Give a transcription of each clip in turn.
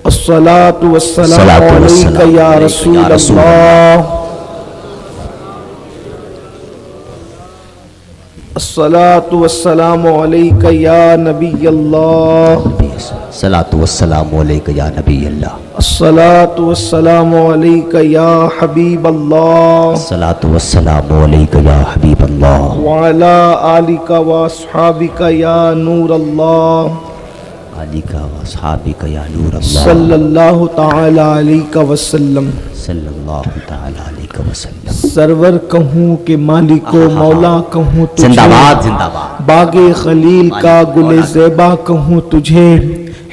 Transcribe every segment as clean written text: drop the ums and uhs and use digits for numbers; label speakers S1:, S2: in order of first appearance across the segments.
S1: الصلاۃ والسلام علیک یا رسول اللہ، الصلاۃ والسلام علیک یا نبی اللہ،
S2: الصلاۃ والسلام علیک یا نبی اللہ،
S1: الصلاۃ والسلام علیک یا حبیب اللہ،
S2: الصلاۃ والسلام علیک یا حبیب اللہ،
S1: وعلی آلک واصحابک یا نور اللہ،
S2: آلک واصحابک یا نور اللہ،
S1: صلی اللہ تعالی علیہ وسلم،
S2: صلی اللہ تعالی علیہ وسلم۔
S1: سرور کہوں کہ مالک و مولا کہوں تجھے،
S2: زندہ باد زندہ باد،
S1: باغ خلیل کا گل زیبا کہوں تجھے،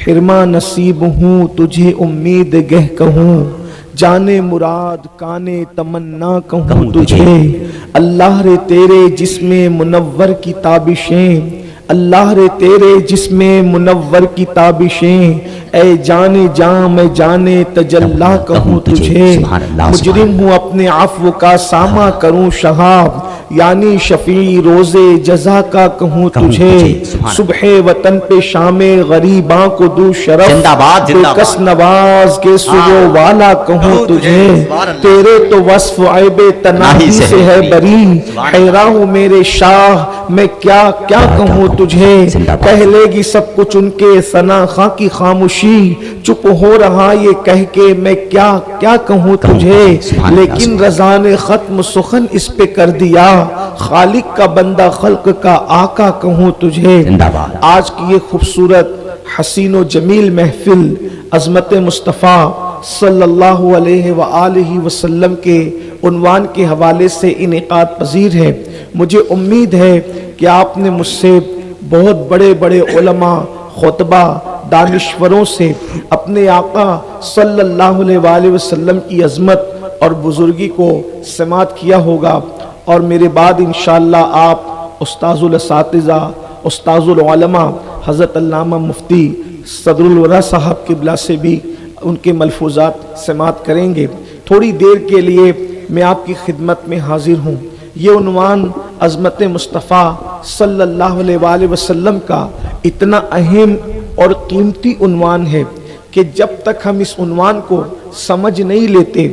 S1: حرما نصیب ہوں تجھے امید گہ کہوں، جانے مراد کانے تمنا کہوں تجھے، اللہ رے تیرے جسم منور کی تابشیں، اللہ رے تیرے جسم منور کی تابشیں، اے جانے جاں میں جانے تجلا کہوں تجھے، مجرم ہوں اپنے عفو کا سامہ کروں شہاب، یعنی شفیع روز جزا کا کہوں تجھے، صبح وطن پہ شام غریباں کو دو شرف، بے کس نواز کے سو والا کہوں تجھے، تیرے تو وصف عیب تناہی سے ہے بری، حیران ہوں میرے شاہ میں کیا کیا کہوں تجھے، کہہ لے گی سب کچھ ان کے ثنا خاں کی خاموشی، چپ ہو رہا یہ کہہ کے میں کیا کیا کہوں تجھے، لیکن رضا نے ختم سخن اس پہ کر دیا، خالق کا بندہ خلق کا آقا کہوں تجھے۔ آج کی یہ خوبصورت حسین و جمیل محفل عظمت مصطفیٰ صلی اللہ علیہ وآلہ وسلم کے عنوان کے حوالے سے انعقاد پذیر ہے۔ مجھے امید ہے کہ آپ نے مجھ سے بہت بڑے بڑے علماء، خطبہ، دانشوروں سے اپنے آقا صلی اللہ علیہ وآلہ وسلم کی عظمت اور بزرگی کو سماعت کیا ہوگا، اور میرے بعد انشاءاللہ آپ استاذ الاساتذہ، استاذ العلماء حضرت علامہ مفتی صدر الورا صاحب قبلہ سے بھی ان کے ملفوظات سماعت کریں گے۔ تھوڑی دیر کے لیے میں آپ کی خدمت میں حاضر ہوں۔ یہ عنوان عظمت مصطفیٰ صلی اللہ علیہ وآلہ وسلم کا اتنا اہم اور قیمتی عنوان ہے کہ جب تک ہم اس عنوان کو سمجھ نہیں لیتے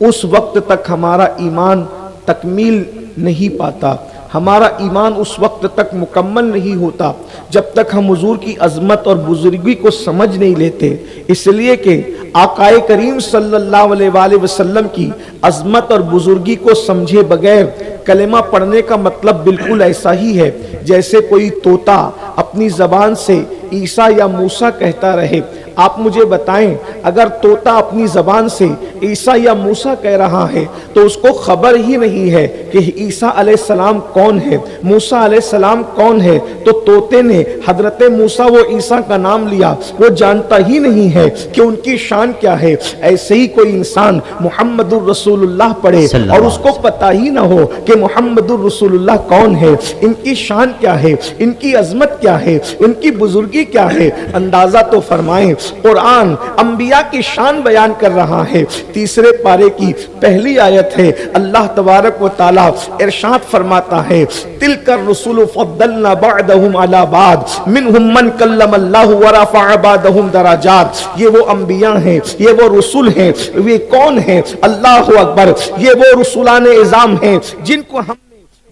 S1: اس وقت تک ہمارا ایمان تکمیل نہیں پاتا، ہمارا ایمان اس وقت تک مکمل نہیں ہوتا جب تک ہم حضور کی عظمت اور بزرگی کو سمجھ نہیں لیتے، اس لیے کہ آقا کریم صلی اللہ علیہ وآلہ وسلم کی عظمت اور بزرگی کو سمجھے بغیر کلمہ پڑھنے کا مطلب بالکل ایسا ہی ہے جیسے کوئی طوطا اپنی زبان سے عیسیٰ یا موسیٰ کہتا رہے۔ آپ مجھے بتائیں، اگر طوطا اپنی زبان سے عیسیٰ یا موسیٰ کہہ رہا ہے تو اس کو خبر ہی نہیں ہے کہ عیسیٰ علیہ السلام کون ہے، موسیٰ علیہ السلام کون ہے، تو طوطے نے حضرت موسیٰ و عیسیٰ کا نام لیا، وہ جانتا ہی نہیں ہے کہ ان کی شان کیا ہے۔ ایسے ہی کوئی انسان محمد الرسول اللہ پڑھے اور اس کو پتہ ہی نہ ہو کہ محمد الرسول اللہ کون ہے، ان کی شان کیا ہے، ان کی عظمت کیا ہے، ان کی بزرگی کیا ہے، اندازہ تو فرمائیں۔ قرآن انبیاء کی شان بیان کر رہا ہے، تیسرے پارے کی پہلی آیت ہے، اللہ تبارک و تعالی ارشاد فرماتا ہے، تلک الرسل فضلنا بعضهم على بعض منهم من کلم اللہ ورفع بعضهم درجات۔ یہ وہ انبیاء ہیں، یہ وہ رسول ہیں، یہ کون ہیں؟ اللہ اکبر، یہ وہ رسولان اعظام ہیں جن کو ہم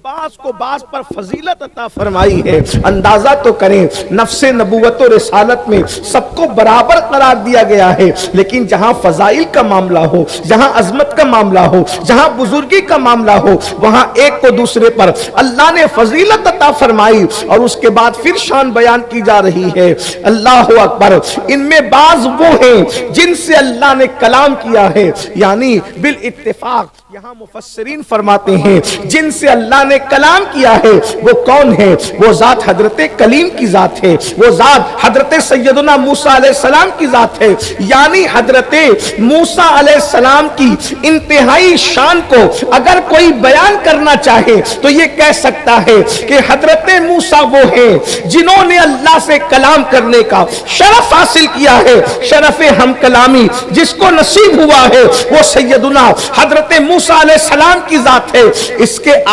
S1: بعض کو بعض پر فضیلت عطا فرمائی ہے۔ اندازہ تو کریں، نفس نبوت و رسالت میں سب کو برابر قرار دیا گیا ہے، لیکن جہاں فضائل کا معاملہ ہو، جہاں عظمت کا معاملہ ہو، جہاں بزرگی کا معاملہ ہو، وہاں ایک کو دوسرے پر اللہ نے فضیلت عطا فرمائی اور اس کے بعد پھر شان بیان کی جا رہی ہے۔ اللہ اکبر، ان میں بعض وہ ہیں جن سے اللہ نے کلام کیا ہے، یعنی بالاتفاق یہاں مفسرین فرماتے ہیں جن سے اللہ نے کلام کیا ہے وہ کون ہے؟ وہ ذات حضرت کلیم کی ذات ہے، وہ ذات حضرت سیدنا موسیٰ علیہ السلام کی ذات ہے، یعنی حضرت موسیٰ علیہ السلام کی انتہائی شان کو اگر کوئی بیان کرنا چاہے تو یہ کہہ سکتا ہے کہ حضرت موسیٰ وہ ہیں جنہوں نے اللہ سے کلام کرنے کا شرف حاصل کیا ہے، شرف ہم کلامی جس کو نصیب ہوا ہے وہ سیدنا حضرت موسیٰ علیہ السلام کی ذات ہے۔ اس کے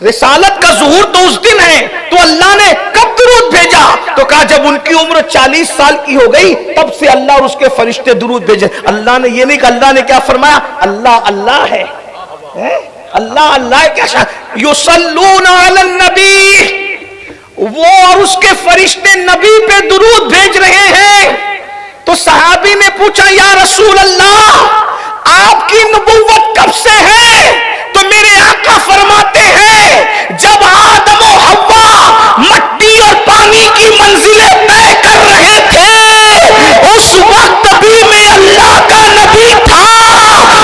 S1: رسالت کا ظہور تو اس دن ہے، تو اللہ نے کب درود بھیجا؟ تو کہا جب ان کی عمر 40 سال کی ہو گئی تب سے اللہ اور اس کے فرشتے درود بھیجے۔ اللہ نے یہ نہیں کہا، اللہ نے کیا فرمایا؟ اللہ اللہ ہے، اللہ اللہ ہے، کیا یصلون علی النبی، وہ اور اس کے فرشتے نبی پہ درود بھیج رہے ہیں۔ تو صحابی نے پوچھا یا رسول اللہ آپ کی نبوت کب سے ہے؟ تو میرے آقا فرماتے ہیں جب آدم و حوا مٹی اور پانی کی منزلیں طے کر رہے تھے اس وقت بھی میں اللہ کا نبی تھا۔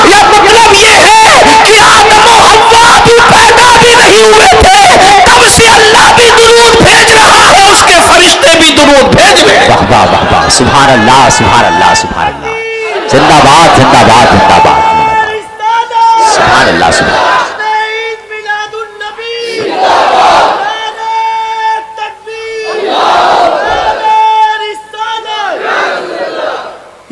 S1: یا مطلب یہ ہے کہ آدم و حوا بھی پیدا بھی نہیں ہوئے تھے، تب سے اللہ بھی درود بھیج رہا ہے، اس کے فرشتے بھی درود بھیج رہے ہیں۔
S2: واہ واہ واہ واہ، سبحان اللہ سبحان اللہ سبحان اللہ، زندہ باد زندہ باد زندہ باد، سبحان اللہ سبحان اللہ۔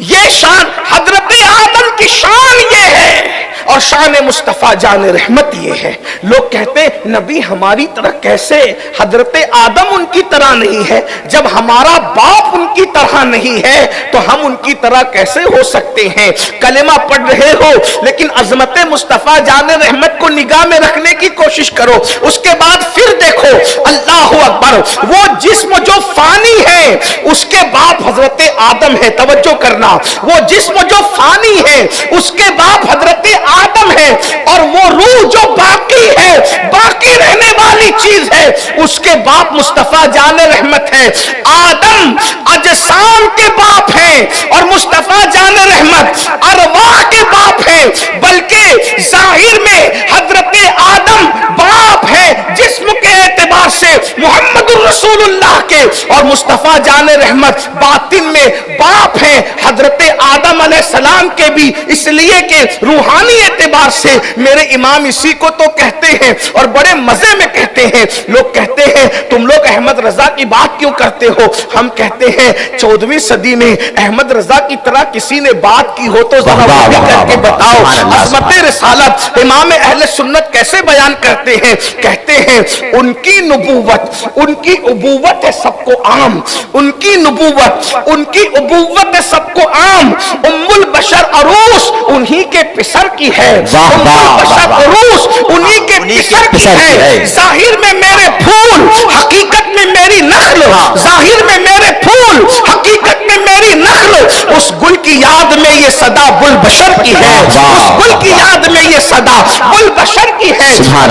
S1: یہ شان حضرت آدم کی شان یہ ہے، اور شان مصطفیٰ جان رحمت یہ ہے۔ لوگ کہتے ہیں نبی ہماری طرح کیسے؟ حضرت آدم ان کی طرح نہیں ہے، جب ہمارا باپ ان کی طرح نہیں ہے تو ہم ان کی طرح کیسے ہو سکتے ہیں؟ کلمہ پڑھ رہے ہو لیکن عظمت مصطفیٰ جان رحمت کو نگاہ میں رکھنے کی کوشش کرو، اس کے بعد پھر دیکھو اللہ اکبر، وہ جسم جو فانی ہے اس کے باپ حضرت آدم ہے، توجہ کرنا، وہ جسم جو فانی ہے اس کے باپ حضرت آدم ہے، اور وہ روح جو باقی ہے، باقی رہنے والی چیز ہے، اس کے باپ مصطفیٰ جان رحمت ہے۔ آدم اجسام کے باپ ہیں اور مصطفیٰ جان رحمت ارواح کے باپ ہیں، بلکہ ظاہر میں حضرت آدم باپ ہے جسم کے اعتبار سے محمد الرسول اللہ کے، اور مصطفیٰ جان رحمت باطن میں باپ ہیں حضرت آدم علیہ السلام کے بھی، اس لیے کہ روحانی اعتبار سے میرے امام اسی کو تو کہتے ہیں اور بڑے مزے میں کہتے ہیں۔ لوگ کہتے ہیں تم لوگ احمد رضا کی بات کیوں کرتے ہو؟ ہم کہتے ہیں 14ویں صدی میں احمد رضا کی طرح کسی نے بات کی ہو تو ذرا وہ بھی کر کے بتاؤ۔ عظمت رسالت امام اہل سنت کیسے بیان کرتے ہیں؟ کہتے ہیں ان کی نبوت، ان کی ابوت ہے سب کو عام، ان کی نبوت، ان کی ابوت ہے سب کو عام۔ ام البشر عروس انہی کے پسر کی ہے، ام البشر عروس انہی کے پسر کی ہے۔ ظاہر میں میرے پھول، حقیقت میں میری نخل، ظاہر میں میرے پھول، حقیقت میں میری نخل۔ اس گل کی یاد میں یہ صدا گل بشر کی ہے، اس گل کی یاد میں یہ صدا گل بشر کی ہے۔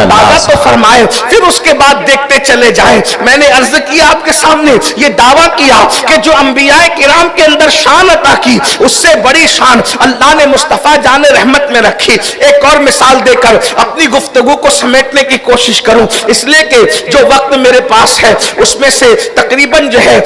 S1: دعویٰ تو فرمائے، پھر اس کے بعد دیکھتے چلے جائیں۔ میں نے عرض کیا آپ کے سامنے، یہ دعویٰ کیا کہ جو انبیاء کرام کے اندر شان عطا کی اس سے بڑی شان اللہ نے مصطفیٰ جان رحمت میں رکھی۔ ایک اور مثال دے کر اپنی گفتگو کو سمیٹنے کی کوشش کروں، اس لیے کہ جو وقت میرے پاس ہے اس میں سے تقریباً جو ہے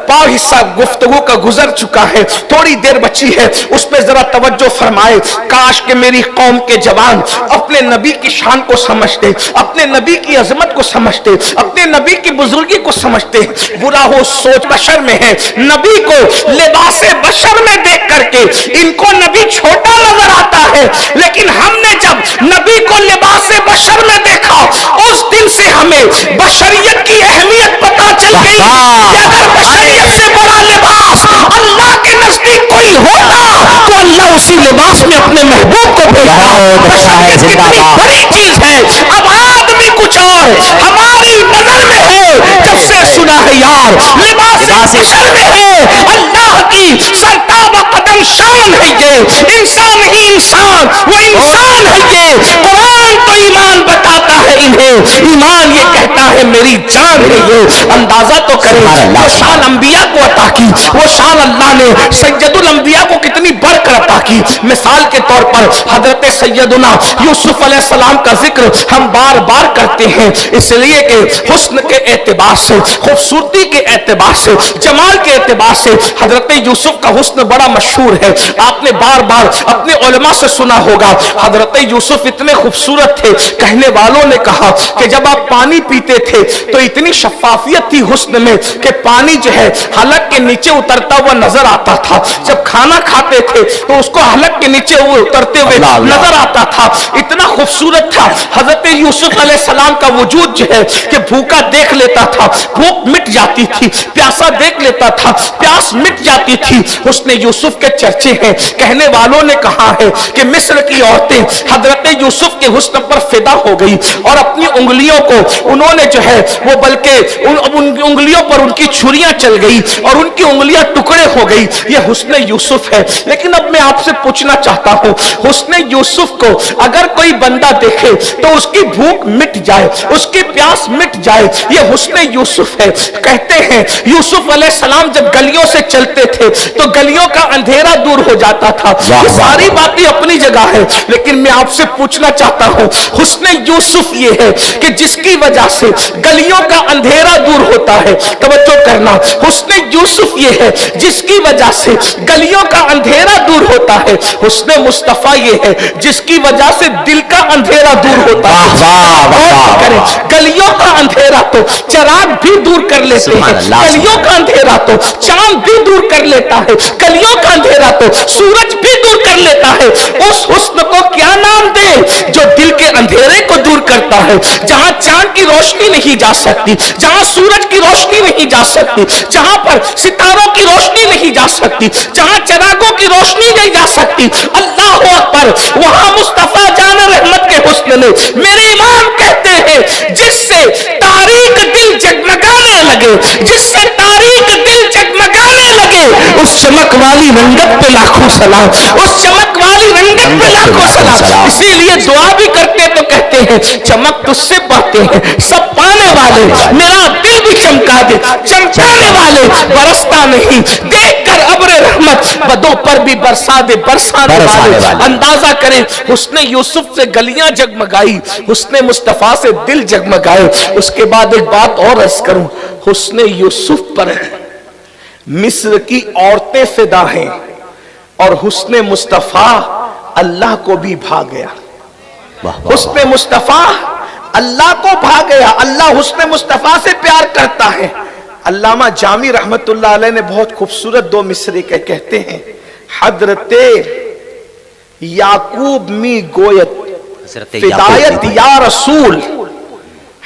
S1: پاؤ حصہ گفتگو کا گزر چکا ہے، تھوڑی دیر بچی ہے، اس پہ ذرا توجہ فرمائے۔ کاش کہ میری قوم کے جوان اپنے نبی کی شان کو سمجھتے، اپنے نبی کی عظمت کو سمجھتے، اپنے نبی کی بزرگی کو سمجھتے۔ برا ہو سوچ بشر میں ہے، نبی کو لباس بشر میں دیکھ کر کے ان کو نبی چھوٹا نظر آتا ہے، لیکن ہم نے جب نبی کو لباس بشر میں دیکھا اس دن سے ہمیں بشریت کی اہمیت پتا چل گئی کہ اگر بشریت سے بڑا لباس اللہ کے نزدیک کوئی ہوتا تو اللہ اسی لباس میں اپنے محبوب کو بھیجتا۔ بشریت کتنی بڑی چیز ہے، اب آدمی کچھ اور ہماری نظر میں ہے جب سے سنا ہے یار، لباس بشر میں ہے، اللہ کی سرتاب قدم شان ہے یہ، انسان ہی انسان، وہ انسان ہے یہ۔ قرآن تو ایمان بتاتا ہے انہیں، ایمان یہ کہتا ہے میری جان ہے یہ۔ اندازہ تو کریں وہ شان انبیاء کو عطا کی، وہ شان اللہ نے سید الانبیاء کو کتنی بڑھ کر عطا کی۔ مثال کے طور پر حضرت سیدنا یوسف علیہ السلام کا ذکر ہم بار بار کرتے ہیں، اس لیے کہ حسن کے اعتبار سے، خوبصورتی کے اعتبار سے، جمال کے اعتبار سے حضرت یوسف کا حسن بڑا مشہور ہے۔ آپ نے بار بار اپنے علماء سے سنا ہوگا حضرت یوسف اتنے خوبصورت تھے، کہنے والوں نے کہا کہ جب آپ پانی پیتے تھے تو اتنی شفافیت تھی حسن میں کہ پانی جو ہے حلق کے نیچے اترتا ہوا نظر آتا تھا. جب کھانا کھاتے تھے تو اس کو حلق کے نیچے وہ اترتے ہوئے نظر آتا تھا. اتنا خوبصورت تھا. حضرت یوسف علیہ السلام کا وجود جو ہے کہ بھوکا دیکھ لیتا تھا, بھوک مٹ جاتی تھی, پیاسا دیکھ لیتا تھا, پیاس مٹ جاتی تھی. حسن یوسف کے چرچے ہیں. کہنے والوں نے کہا ہے کہ مصر کی عورتیں حضرت یوسف کے حسن پر فدا ہو گئی اور اپنی انگلیوں کو انہوں نے جو ہے وہ بلکہ ان انگلیوں پر ان کی چھریاں چل گئی اور ان کی انگلیاں ٹکڑے ہو گئی. یہ حسن یوسف ہے. لیکن اب میں آپ سے پوچھنا چاہتا ہوں, حسن یوسف کو اگر کوئی بندہ دیکھے تو اس کی بھوک مٹ جائے, اس کی پیاس مٹ جائے, یہ حسن یوسف ہے. کہتے ہیں یوسف علیہ السلام جب گلیوں سے چلتے تھے تو گلیوں کا اندھیرا دور ہو جاتا تھا. یہ ساری باتیں اپنی جگہ ہے, لیکن میں آپ سے پوچھنا چاہتا ہوں حسن یوسف یہ ہے کہ جس کی وجہ سے گلیوں کا اندھیرا دور ہوتا ہے. توجہ کرنا, حسن یوسف یہ ہے جس کی وجہ سے گلیوں کا اندھیرا دور ہوتا ہے. حسن مصطفیٰ یہ ہے جس کی وجہ سے دل کا اندھیرا دور ہوتا ہے. گلیوں کا اندھیرا تو چراغ بھی دور کر لیتے ہیں, گلیوں کا اندھیرا تو چاند بھی دور کر لیتا ہے, گلیوں کا اندھیرا تو سورج بھی دور کر لیتا ہے. اس حسن کو کیا نام دے جو دل کے اندھیرے کو دور کرتا ہے. جہاں چاند کی روشنی نہیں جا سکتی, جہاں سورج کی روشنی نہیں جا سکتی, جہاں پر ستاروں کی روشنی نہیں جا سکتی, جہاں چراغوں کی روشنی نہیں جا سکتی, اللہ اکبر, وہاں مصطفیٰ جان رحمت کے حسن نے, میرے امام کہتے ہیں, جس سے تاریک دل جگمگانے لگے, جس سے تاریک دل جگمگانے لگے, اس چمک والی رنگت پہ لاکھوں سلام, اس چمک والی رنگت پہ لاکھوں سلام. اسی لیے دعا بھی کرتے تو کہتے ہیں چمک تجھ سے پاتے ہیں سب پانے والے, میرا دل بھی چمکا دے, چمکانے والے برستا نہیں, دیکھ کر ابر رحمت بدوں پر بھی برسا دے, برسانے والے. اندازہ کریں حسن یوسف سے گلیاں جگمگائی, حسن مصطفیٰ سے دل جگمگائے. اس کے بعد ایک بات اور عرض کروں, حسن یوسف پر مصر کی عورتیں فدا ہیں اور حسن مصطفیٰ اللہ کو بھی بھا گیا. حسن مصطفیٰ اللہ کو بھا گیا. اللہ حسن مصطفیٰ سے پیار کرتا ہے. علامہ جامی رحمت اللہ علیہ نے بہت خوبصورت دو مصرے کہتے ہیں, حضرت یعقوب می گویت فدایت یا رسول.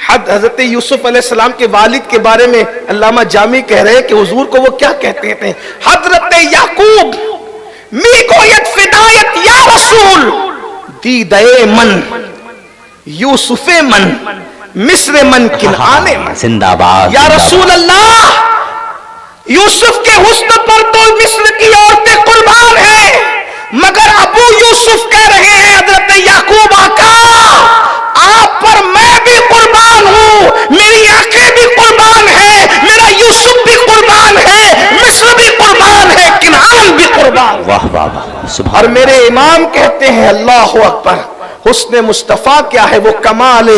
S1: حضرت یوسف علیہ السلام کے والد کے بارے میں علامہ جامی کہہ رہے ہیں کہ حضور کو وہ کیا کہتے ہیں, حضرت یعقوب می گویت فدایت یا رسول, دیدے من یوسف من مصر من کنعان من.
S2: زندہ باد
S1: یا رسول اللہ, یوسف کے حسن پر تو مصر کی عورتیں قربان ہیں, مگر ابو یوسف کہہ رہے ہیں حضرت یعقوب آقا آپ پر میں بھی قربان ہوں, میری آنکھیں بھی قربان ہیں, میرا یوسف بھی قربان ہے, مصر بھی قربان ہے, کنعان بھی قربان.
S2: واہ واہ واہ.
S1: اور میرے امام کہتے ہیں اللہ اکبر, حسن مصطفیٰ کیا ہے, وہ کمال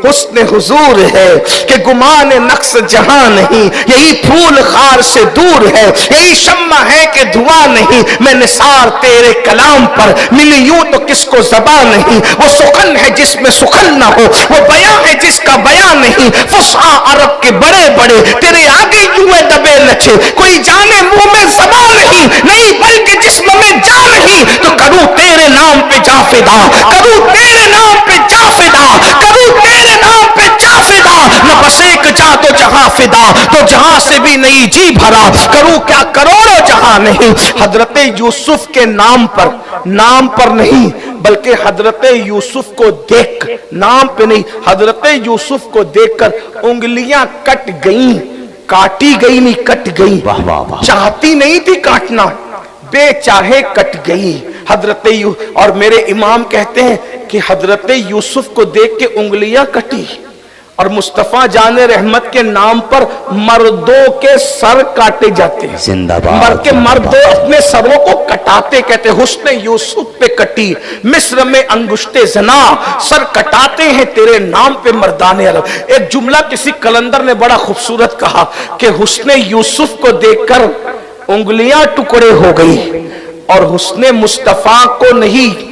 S1: حسن حضور ہے کہ گمان نقص جہاں نہیں, یہی پھول خار سے دور ہے, یہی شمع ہے کہ دھواں نہیں, میں نثار تیرے کلام پر ملی یوں تو کس کو زبان نہیں, وہ سخن ہے جس میں سخن نہ ہو, وہ بیاں ہے جس کا بیان نہیں, فصحا عرب کے بڑے بڑے تیرے آگے یوں دبے نچے, کوئی جانے منہ میں زبان نہیں بلکہ جسم میں جان نہیں, تو کروں تیرے نام پہ جا فدا, کروں تیرے نام پہ جا فدا, کروں تیرے نام پہ جا فدا, نہ بس ایک جا تو جہاں فدا, تو جہاں سے بھی نہیں جی بھرا, کروں کیا کروڑوں جہاں نہیں. حضرت یوسف کے نام پر نہیں بلکہ حضرت یوسف کو دیکھ, نام پہ نہیں, حضرت یوسف کو دیکھ کر انگلیاں کٹ گئیں, کاٹی گئی نہیں کٹ گئی, چاہتی نہیں تھی کاٹنا, بے چاہے کٹ گئی. حضرت اور میرے امام کہتے ہیں کہ حضرت یوسف کو دیکھ کے انگلیاں کٹی, اور مصطفیٰ جان رحمت کے نام پر مردوں کے سر کاٹے جاتے ہیں, بلکہ مردوں اپنے سروں کو کٹاتے, کہتے حسن یوسف پہ کٹی مصر میں انگشت زنا, سر کٹاتے ہیں تیرے نام پہ مردان عرب. ایک جملہ کسی کلندر نے بڑا خوبصورت کہا کہ حسن یوسف کو دیکھ کر انگلیاں ٹکڑے ہو گئی, اور حسن مصطفیٰ کو نہیں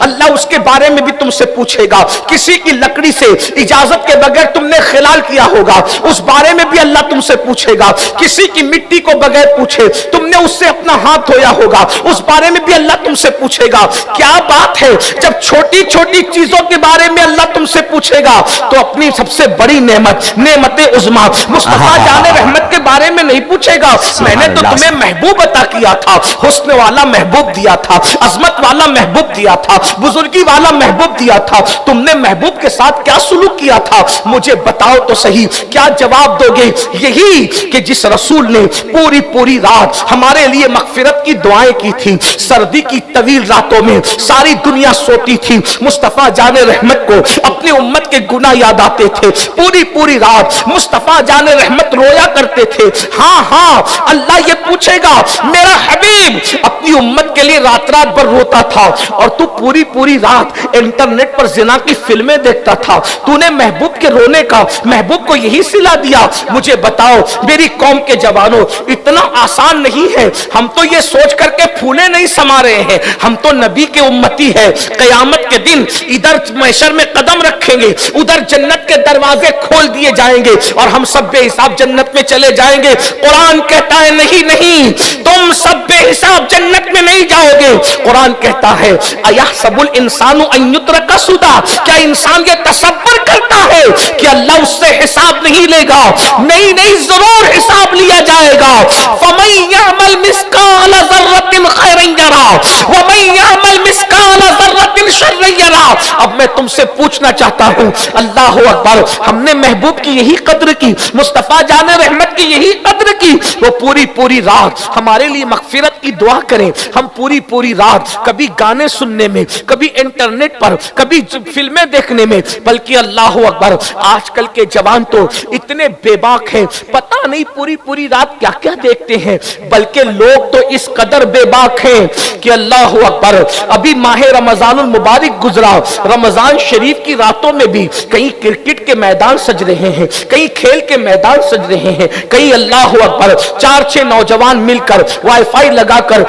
S1: اللہ اس کے بارے میں بھی تم سے پوچھے گا. کسی کی لکڑی سے اجازت کے بغیر تم نے خلال کیا ہوگا, اس بارے میں بھی اللہ تم سے پوچھے گا. کسی کی مٹی کو بغیر پوچھے تم نے اس سے اپنا ہاتھ دھویا ہوگا, اس بارے میں بھی اللہ تم سے پوچھے گا. کیا بات ہے, جب چھوٹی چھوٹی چیزوں کے بارے میں اللہ تم سے پوچھے گا تو اپنی سب سے بڑی نعمت عظمیٰ مصطفیٰ جان رحمت کے بارے میں نہیں پوچھے گا. میں نے تو تمہیں محبوب عطا کیا تھا, حسن والا محبوب دیا تھا, عظمت والا محبوب دیا تھا, بزرگی والا محبوب دیا تھا. تم نے محبوب کے ساتھ کیا سلوک کیا تھا, مجھے بتاؤ تو صحیح. کیا جواب دو گے؟ یہی کہ جس رسول نے پوری رات ہمارے لیے مغفرت کی دعائیں کی تھی, سردی کی طویل راتوں میں ساری دنیا سوتی تھی, مصطفیٰ جان رحمت کو اپنی امت کے گناہ یاد آتے تھے. پوری رات مصطفیٰ جان رحمت رویا کرتے تھے. ہاں اللہ یہ پوچھے گا, میرا حبیب اپنی امت کے لیے رات بھر روتا تھا اور تو پوری رات انٹرنیٹ پر زنا کی فلمیں دیکھتا تھا. تو نے محبوب کے رونے کا محبوب کو یہی صلہ دیا. مجھے بتاؤ میری قوم کے جوانوں, اتنا آسان نہیں ہے. ہم تو یہ سوچ کر کے پھولے نہیں سما رہے ہیں, ہم تو نبی کے امتی ہے. قیامت کے دن ادھر محشر میں قدم رکھیں گے, ادھر جنت کے دروازے کھول دیے جائیں گے اور ہم سب بے حساب جنت میں چلے جائیں گے. قرآن کہتا ہے نہیں, تم سب بے حساب جنت میں نہیں جاؤ گے. قرآن کہتا ہے ایحسب الانسان ان یترک سدی, کیا انسان یہ تصور کرتا ہے کہ اللہ اس سے حساب نہیں لے گا؟ نہیں, ضرور حساب لیا جائے گا. فمن یعمل مثقال ذرۃ خیرا یرہ ومن یعمل مثقال ذرۃ شرا یرہ. اب میں تم سے پوچھنا چاہتا ہوں, اللہ اکبر, ہم نے محبوب کی یہی قدر کی, مصطفیٰ جان رحمت کی یہی قدر کی. وہ پوری رات ہمارے لیے مغفرت کی دعا کریں. ہم پوری رات کبھی گانے سننے میں, کبھی انٹرنیٹ پر, کبھی فلمیں دیکھنے میں, بلکہ اللہ اکبر آج کل کے جوان تو اتنے بے باک ہیں, پتہ نہیں پوری رات کیا دیکھتے ہیں. بلکہ لوگ تو اس قدر بے باک ہیں کہ اللہ اکبر, ابھی ماہ رمضان المبارک گزرا, رمضان شریف کی راتوں میں بھی کہیں کرکٹ کے میدان سج رہے ہیں, کہیں کھیل کے میدان سج رہے ہیں, کہیں اللہ اکبر 4-6 نوجوان مل کر وائی فائی لگا کر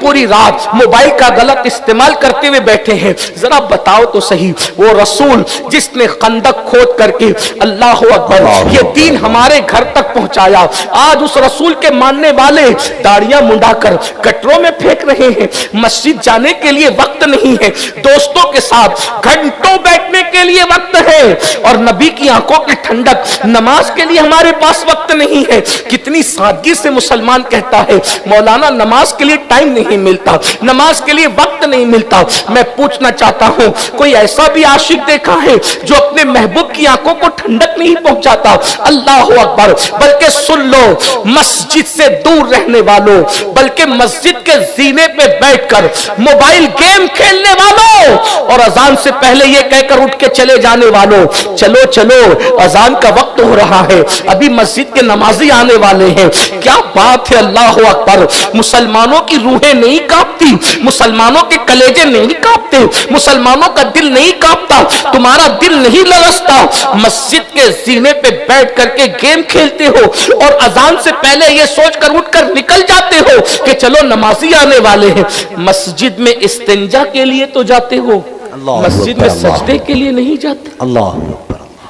S1: پوری رات موبائل کا غلط استعمال کرتے ہوئے بیٹھے ہیں. ذرا بتاؤ تو صحیح, وہ رسول جس نے خندق کھود کر کے اللہ اکبر یہ دین ہمارے گھر تک پہنچایا, آج اس رسول کے ماننے والے داڑیاں منڈا کر گٹروں میں پھینک رہے ہیں. مسجد جانے کے لیے وقت نہیں ہے, دوستوں کے ساتھ گھنٹوں بیٹھنے کے لیے وقت ہے, اور نبی کی آنکھوں کی ٹھنڈک نماز کے لیے ہمارے پاس وقت نہیں ہے. کتنی سادگی سے مسلمان کہتا ہے مولانا نماز کے لیے ٹائم نہیں ملتا, نماز کے لیے وقت نہیں ملتا. میں پوچھنا چاہتا ہوں, کوئی ایسا بھی عاشق دیکھا ہے جو اپنے محبوب کی آنکھوں کو ٹھنڈک نہیں پہنچاتا؟ اللہ اکبر. بلکہ سن لو, مسجد سے دور رہنے والوں, بلکہ مسجد کے زینے پہ بیٹھ کر موبائل گیم کھیلنے والوں اور اذان سے پہلے یہ کہہ کر اٹھ کے چلے جانے والوں, چلو اذان کا وقت ہو رہا ہے, ابھی مسجد کے نمازی آنے والے ہیں. کیا بات ہے, اللہ اکبر. مسلمانوں کی روحیں نہیں کانپتی, مسلمانوں کے کلیجے نہیں کانپتے, مسلمانوں کا دل نہیں کانپتا, تمہارا دل نہیں لرزتا. مسجد کے زینے پہ بیٹھ کر کے گیم کھیلتے ہو اور اذان سے پہلے یہ سوچ کر اٹھ کر نکل جاتے ہو کہ چلو نمازی آنے والے ہیں. مسجد میں استنجا کے لیے تو جاتے ہو, مسجد میں سجدے کے لیے نہیں جاتے.
S2: اللہ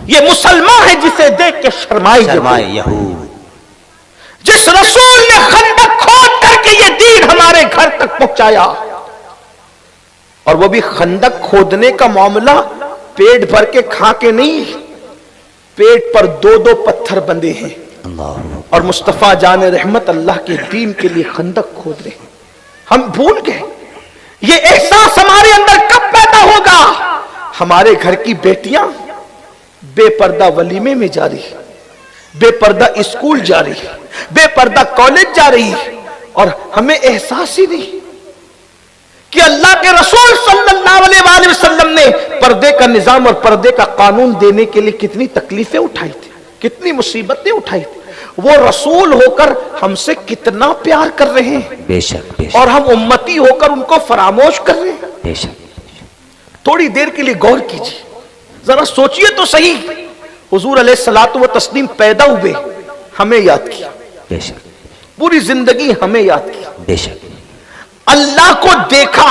S1: یہ مسلمان ہے جسے دیکھ کے شرمائے
S2: یہود,
S1: جس رسول نے خندق کھود کر کے یہ دین ہمارے گھر تک پہنچایا, اور وہ بھی خندق کھودنے کا معاملہ پیٹ بھر کے کھا کے نہیں, پیٹ پر 2 پتھر بندے ہیں, اور مصطفیٰ جان رحمت اللہ کے دین کے لیے خندق کھود رہے ہیں. ہم بھول گئے. یہ احساس ہمارے اندر کب پیدا ہوگا؟ ہمارے گھر کی بیٹیاں بے پردہ ولیمے میں جا رہی, بے پردہ اسکول جا رہی, بے پردہ کالج جا رہی, اور ہمیں احساس ہی نہیں کہ اللہ کے رسول صلی اللہ علیہ وآلہ وسلم نے پردے کا نظام اور پردے کا قانون دینے کے لیے کتنی تکلیفیں اٹھائی تھی, کتنی مصیبتیں اٹھائی تھی. وہ رسول ہو کر ہم سے کتنا پیار کر رہے ہیں,
S2: بے شک,
S1: اور ہم امتی ہو کر ان کو فراموش کر رہے ہیں.
S2: بے شک.
S1: تھوڑی دیر کے لیے غور کیجیے, ذرا سوچئے تو صحیح. حضور علیہ الصلوۃ والتسلیم پیدا ہوئے, ہمیں یاد کیا,
S2: بے شک,
S1: پوری زندگی ہمیں یاد کیا,
S2: بے شک,
S1: اللہ کو دیکھا,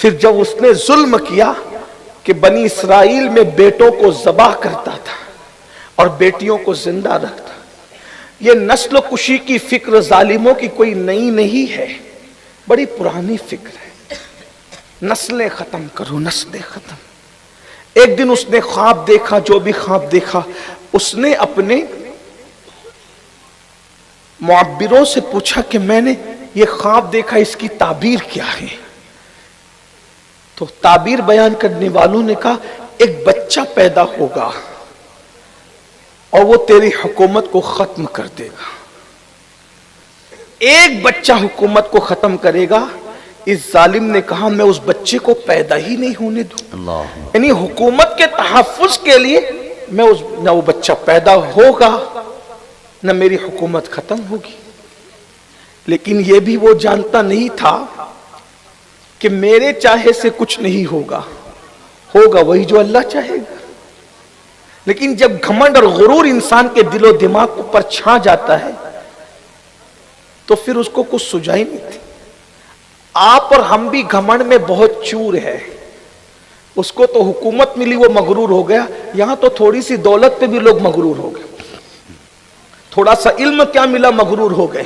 S1: پھر جب اس نے ظلم کیا کہ بنی اسرائیل میں بیٹوں کو ذبح کرتا تھا اور بیٹیوں کو زندہ رکھتا. یہ نسل کشی کی فکر ظالموں کی کوئی نئی نہیں ہے، بڑی پرانی فکر ہے. نسلیں ختم کرو، نسلیں ختم. ایک دن اس نے خواب دیکھا، جو بھی خواب دیکھا اس نے اپنے معبروں سے پوچھا کہ میں نے یہ خواب دیکھا، اس کی تعبیر کیا ہے؟ تو تعبیر بیان کرنے والوں نے کہا ایک بچہ پیدا ہوگا اور وہ تیری حکومت کو ختم کر دے گا. ایک بچہ حکومت کو ختم کرے گا. اس ظالم نے کہا میں اس بچے کو پیدا ہی نہیں ہونے دوں. یعنی حکومت کے تحفظ کے لیے نہ وہ بچہ پیدا ہوگا نہ میری حکومت ختم ہوگی. لیکن یہ بھی وہ جانتا نہیں تھا کہ میرے چاہے سے کچھ نہیں ہوگا وہی جو اللہ چاہے گا. لیکن جب گھمنڈ اور غرور انسان کے دل و دماغ پر چھا جاتا ہے تو پھر اس کو کچھ سجائی نہیں تھی. آپ اور ہم بھی گھمنڈ میں بہت چور ہے. اس کو تو حکومت ملی وہ مغرور ہو گیا. یہاں تو تھوڑی سی دولت پہ بھی لوگ مغرور ہو گئے. تھوڑا سا علم کیا ملا مغرور ہو گئے.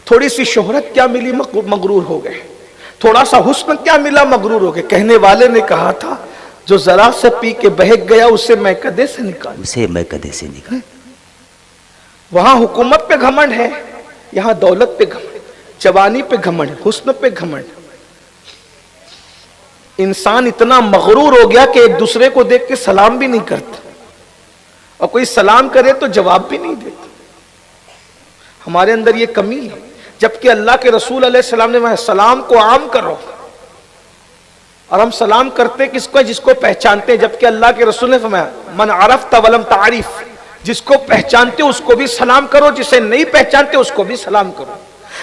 S1: تھوڑی سی شہرت کیا ملی مغرور ہو گئے. تھوڑا سا حسن کیا ملا مغرور ہو گئے. کہنے والے نے کہا تھا جو ذرا سے پی کے بہک گیا اسے میں کدے سے نکال. وہاں حکومت پہ گھمنڈ ہے، یہاں دولت پہ گھمنڈ، جوانی پہ گھمنڈ، حسن پہ گھمنڈ. انسان اتنا مغرور ہو گیا کہ ایک دوسرے کو دیکھ کے سلام بھی نہیں کرتا، اور کوئی سلام کرے تو جواب بھی نہیں دیتا. ہمارے اندر یہ کمی ہے. جبکہ اللہ کے رسول علیہ السلام نے فرمایا سلام کو عام کرو، اور ہم سلام کرتے کس کو؟ جس کو پہچانتے ہیں. جبکہ اللہ کے رسول نے فرمایا من عرفت ولم تعرف، جس کو پہچانتے اس کو بھی سلام کرو، جسے نہیں پہچانتے اس کو بھی سلام کرو.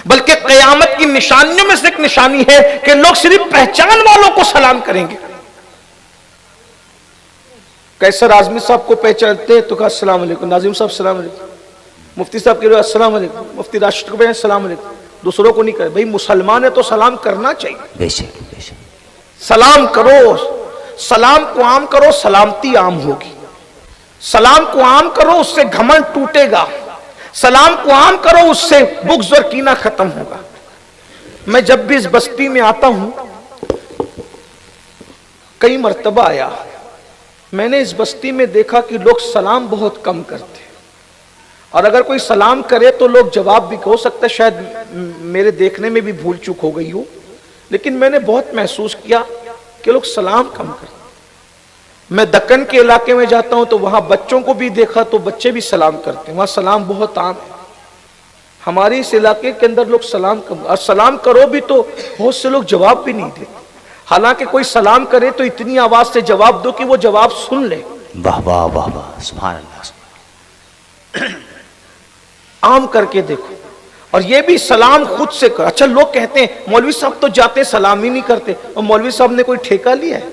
S1: بلکہ قیامت کی نشانیوں میں سے ایک نشانی ہے کہ لوگ صرف پہچان والوں کو سلام کریں گے. قیصر اعظمی صاحب کو پہچانتے تو کہا السلام علیکم. ناظم صاحب السلام علیکم. مفتی صاحب کہہ رہے السلام علیکم. مفتی راشد کو کہتے السلام علیکم. دوسروں کو نہیں کرے. بھئی مسلمان ہے تو سلام کرنا چاہیے.
S2: بے شک بے شک.
S1: سلام کرو، سلام کو عام کرو، سلامتی عام ہوگی. سلام کو عام کرو، اس سے گھمنڈ ٹوٹے گا. سلام کو عام کرو، اس سے بغض اور کینہ ختم ہوگا. میں جب بھی اس بستی میں آتا ہوں، کئی مرتبہ آیا، میں نے اس بستی میں دیکھا کہ لوگ سلام بہت کم کرتے ہیں، اور اگر کوئی سلام کرے تو لوگ جواب بھی. ہو سکتا ہے شاید میرے دیکھنے میں بھی بھول چوک ہو گئی ہو، لیکن میں نے بہت محسوس کیا کہ لوگ سلام کم کرتے. میں دکن کے علاقے میں جاتا ہوں تو وہاں بچوں کو بھی دیکھا تو بچے بھی سلام کرتے ہیں. وہاں سلام بہت عام ہے. ہمارے اس علاقے کے اندر لوگ سلام کم، اور سلام کرو بھی تو بہت سے لوگ جواب بھی نہیں دیتے. حالانکہ کوئی سلام کرے تو اتنی آواز سے جواب دو کہ وہ جواب سن لے.
S2: واہ واہ واہ واہ سبحان اللہ.
S1: عام کر کے دیکھو. اور یہ بھی سلام خود سے کر. اچھا لوگ کہتے ہیں مولوی صاحب تو جاتے سلام ہی نہیں کرتے، اور مولوی صاحب نے کوئی ٹھیکہ لیا ہے؟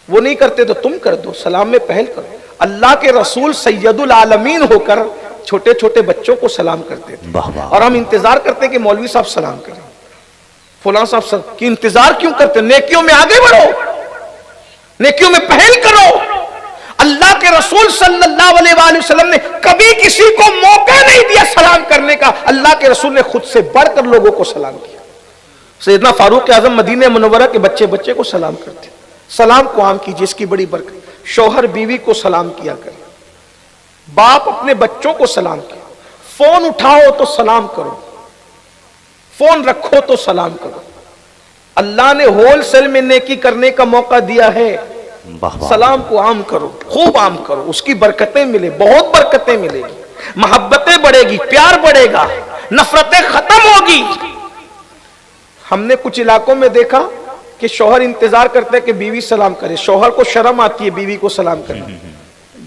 S1: وہ نہیں کرتے تو تم کر دو. سلام میں پہل کرو. اللہ کے رسول سید العالمین ہو کر چھوٹے چھوٹے بچوں کو سلام کرتے تھے، اور ہم انتظار کرتے ہیں کہ مولوی صاحب سلام کریں، فلاں صاحب کی انتظار کیوں کرتے؟ نیکیوں میں آگے بڑھو، نیکیوں میں پہل کرو. اللہ کے رسول صلی اللہ علیہ وآلہ وسلم نے کبھی کسی کو موقع نہیں دیا سلام کرنے کا. اللہ کے رسول نے خود سے بڑھ کر لوگوں کو سلام کیا. سیدنا فاروق اعظم مدینہ منورہ کے بچے بچے کو سلام کرتے. سلام کو عام کیجیے، اس کی بڑی برکت. شوہر بیوی کو سلام کیا کرے، باپ اپنے بچوں کو سلام کیا. فون اٹھاؤ تو سلام کرو، فون رکھو تو سلام کرو. اللہ نے ہول سیل میں نیکی کرنے کا موقع دیا ہے. سلام کو عام کرو، خوب عام کرو. اس کی برکتیں ملے، بہت برکتیں ملے گی. محبتیں بڑھے گی، پیار بڑھے گا، نفرتیں ختم ہوگی. ہم نے کچھ علاقوں میں دیکھا کہ شوہر انتظار کرتا ہے کہ بیوی سلام کرے. شوہر کو شرم آتی ہے بیوی کو سلام کرنا،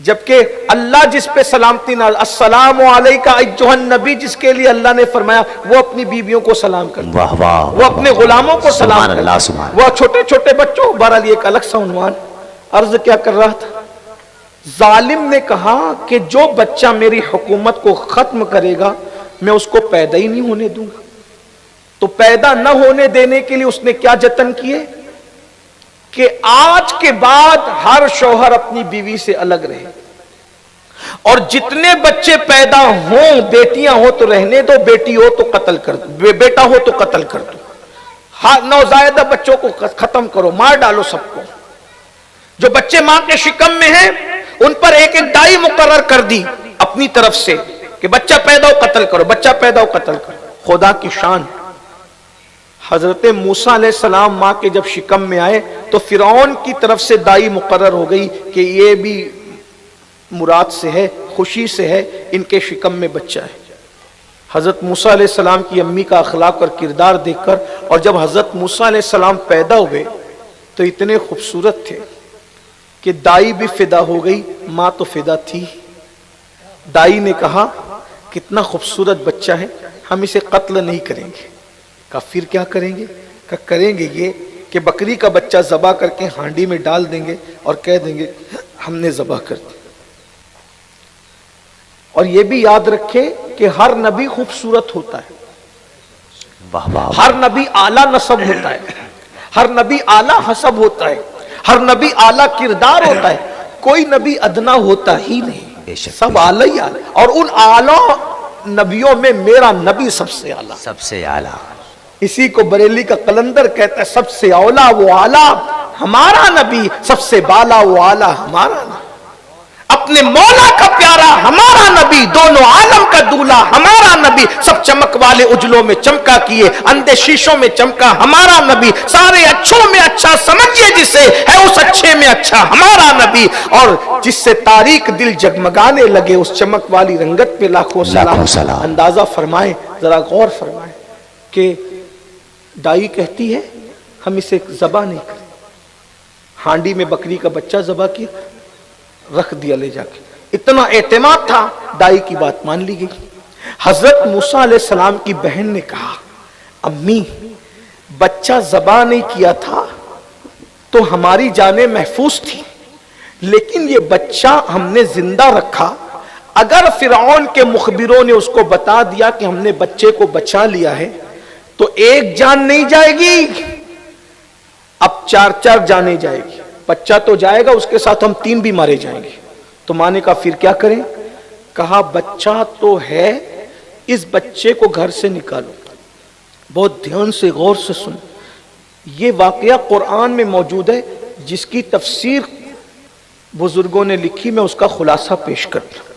S1: جبکہ اللہ جس پہ سلامتی نازل، السلام علیکہ ایھا النبی، جس کے لیے اللہ نے فرمایا وہ اپنی بیویوں کو سلام کرتا ہے، وہ اپنے غلاموں کو سلام کرتا ہے، وہ چھوٹے چھوٹے بچوں. بہرحال یہ ایک الگ سا عنوان. عرض کیا کر رہا تھا؟ ظالم نے کہا کہ جو بچہ میری حکومت کو ختم کرے گا میں اس کو پیدا ہی نہیں ہونے دوں گا. تو پیدا نہ ہونے دینے کے لیے اس نے کیا جتن کیے؟ کہ آج کے بعد ہر شوہر اپنی بیوی سے الگ رہے، اور جتنے بچے پیدا ہوں، بیٹیاں ہو تو رہنے دو، بیٹی ہو تو قتل کر دو، بیٹا ہو تو قتل کر دو، نوزائیدہ بچوں کو ختم کرو، مار ڈالو سب کو۔ جو بچے ماں کے شکم میں ہیں ان پر ایک ایک دائی مقرر کر دی اپنی طرف سے کہ بچہ پیدا ہو قتل کرو، بچہ پیدا ہو قتل کرو۔ خدا کی شان، حضرت موسیٰ علیہ السلام ماں کے جب شکم میں آئے تو فرعون کی طرف سے دائی مقرر ہو گئی کہ یہ بھی مراد سے ہے، خوشی سے ہے، ان کے شکم میں بچہ ہے۔ حضرت موسیٰ علیہ السلام کی امی کا اخلاق اور کردار دیکھ کر، اور جب حضرت موسیٰ علیہ السلام پیدا ہوئے تو اتنے خوبصورت تھے کہ دائی بھی فدا ہو گئی، ماں تو فدا تھی۔ دائی نے کہا کتنا خوبصورت بچہ ہے، ہم اسے قتل نہیں کریں گے۔ کہا پھر کیا کریں گے؟ کہا کریں گے یہ کہ بکری کا بچہ ذبح کر کے ہانڈی میں ڈال دیں گے اور کہہ دیں گے ہم نے ذبح کر دیا۔ اور یہ بھی یاد رکھے کہ ہر نبی خوبصورت ہوتا ہے، ہر نبی اعلیٰ نسب ہوتا ہے، ہر نبی اعلیٰ حسب ہوتا ہے، ہر نبی اعلیٰ کردار ہوتا ہے، کوئی نبی ادنا ہوتا ہی نہیں، سب اعلیٰ ہی اعلیٰ۔ اور ان اعلیٰ نبیوں میں میرا نبی سب سے اعلیٰ،
S2: سب سے اعلیٰ۔
S1: اسی کو بریلی کا قلندر کہتا ہے سب سے اولا وہ اعلیٰ ہمارا نبی، سب سے بالا وہ اعلیٰ ہمارا نبی، اپنے مولا کا پیارا ہمارا نبی، دونوں عالم کا دولہ ہمارا نبی، سب چمک والے اجلوں میں چمکا کیے، اندھے شیشوں میں چمکا ہمارا نبی، سارے اچھوں میں اچھا سمجھیے جسے، ہے اس اچھے میں اچھا ہمارا نبی، اور جس سے تاریک دل جگمگانے لگے اس چمک والی رنگت پہ لاکھوں سلام۔ اندازہ فرمائیں، ذرا غور فرمائیں کہ دائی کہتی ہے ہم اسے ذبح نہیں کریں، ہانڈی میں بکری کا بچہ ذبح کیا، رکھ دیا لے جا کے، اتنا اعتماد تھا، دائی کی بات مان لی گئی۔ حضرت موسیٰ علیہ السلام کی بہن نے کہا امی بچہ ذبح نہیں کیا تھا تو ہماری جانیں محفوظ تھی، لیکن یہ بچہ ہم نے زندہ رکھا، اگر فرعون کے مخبروں نے اس کو بتا دیا کہ ہم نے بچے کو بچا لیا ہے تو ایک جان نہیں جائے گی، اب 4 جانیں جائے گی، بچہ تو جائے گا، اس کے ساتھ ہم 3 بھی مارے جائیں گے۔ تو ماں نے کہا پھر کیا کریں؟ کہا بچہ تو ہے، اس بچے کو گھر سے نکالو۔ بہت دھیان سے غور سے سن، یہ واقعہ قرآن میں موجود ہے، جس کی تفسیر بزرگوں نے لکھی، میں اس کا خلاصہ پیش کرتا ہوں۔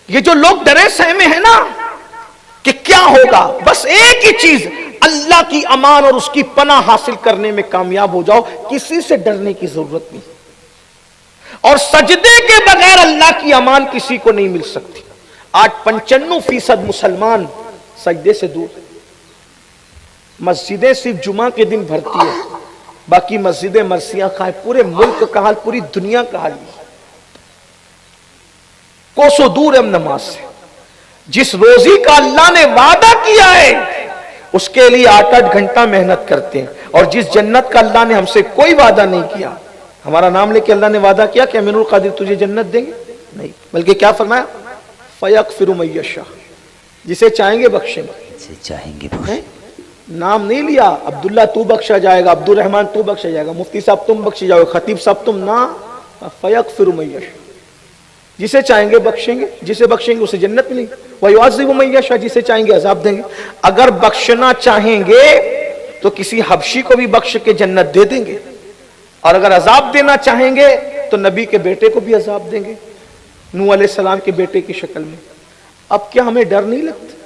S1: یہ جو لوگ ڈرے سہمے ہیں نا کہ کیا ہوگا، بس ایک ہی چیز، اللہ کی امان اور اس کی پناہ حاصل کرنے میں کامیاب ہو جاؤ، کسی سے ڈرنے کی ضرورت نہیں، اور سجدے کے بغیر اللہ کی امان کسی کو نہیں مل سکتی۔ آج 95% مسلمان سجدے سے دور، مسجدیں صرف جمعہ کے دن بھرتی ہے، باقی مسجدیں مرثیاں کھائیں، پورے ملک کا حال، پوری دنیا کا حال، کوسوں دور ہم نماز سے۔ جس روزی کا اللہ نے وعدہ کیا ہے اس کے لیے 8 گھنٹہ محنت کرتے ہیں، اور جس جنت کا اللہ نے ہم سے کوئی وعدہ نہیں کیا، ہمارا نام لے کے اللہ نے وعدہ کیا کہ امین القادر تجھے جنت دیں گے، نہیں، بلکہ کیا فرمایا؟ فَيَغْفِرُ مَن يَشَاءُ، جسے چاہیں گے بخشیں گے،
S2: جسے چاہیں گے بخشیں۔
S1: نام نہیں لیا عبداللہ تو بخشا جائے گا، عبد الرحمن تو بخشا جائے گا، مفتی صاحب تم بخشے جاؤ گے، خطیب صاحب تم نہ، فَيَغْفِرُ مَن يَشَاءُ، جسے چاہیں گے بخشیں گے، جسے بخشیں گے اسے جنت ملے گی، وَيُعَذِّبُ مَن يَشَاءُ، جسے چاہیں گے عذاب دیں گے۔ اگر بخشنا چاہیں گے تو کسی حبشی کو بھی بخش کے جنت دے دیں گے، اور اگر عذاب دینا چاہیں گے تو نبی کے بیٹے کو بھی عذاب دیں گے، نوح علیہ السلام کے بیٹے کی شکل میں۔ اب کیا ہمیں ڈر نہیں لگتا؟